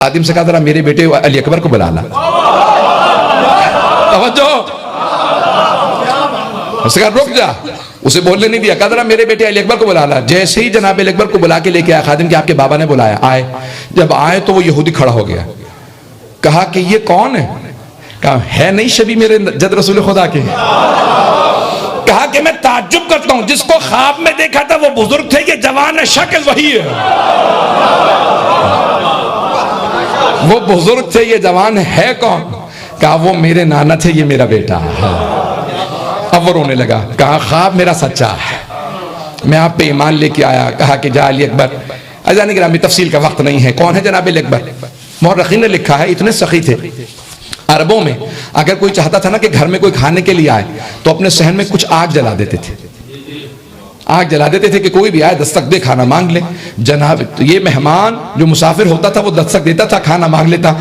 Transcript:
खादिम से कहा जरा मेरे बेटे अली अकबर को बुला ला। तवज्जो, उसने कहा रुक जा, उसे बोलने नहीं दिया। कहा जरा मेरे बेटे अली अकबर को बुला ला। जैसे ही जनाब अली अकबर को बुला के लेके आया खादिम कि आपके बाबा ने बुलाया। आए, जब आए तो वो यहूदी खड़ा हो गया। कहा कि ये कौन है? कहा है नहीं शबी मेरे जद रसूल खुदा के। कहा कि मैं ताज्जुब करता हूं, जिसको ख्वाब में देखा था वो बुजुर्ग थे, ये जवान है, शक्ल वही है। वो बुजुर्ग थे, ये जवान है कौन? कहा वो मेरे नाना थे, ये मेरा बेटा है। अब वो रोने लगा। कहा ख्वाब मेरा सच्चा है, मैं आप पे ईमान लेके आया। कहा कि जा अली अकबर, अजान गिरामी तफसील का वक्त नहीं है। कौन है जनाब अली अकबर? मुअर्रिखीन ने लिखा है इतने सखी थे अरबों में, अगर कोई चाहता था ना कि घर में कोई खाने के लिए आए तो अपने सहन में कुछ आग जला देते थे। आग जला देते थे कि कोई भी आए दस्तक दे, खाना मांग ले। जनाब तो ये मेहमान जो मुसाफिर होता था वो दस्तक देता था, खाना मांग लेता।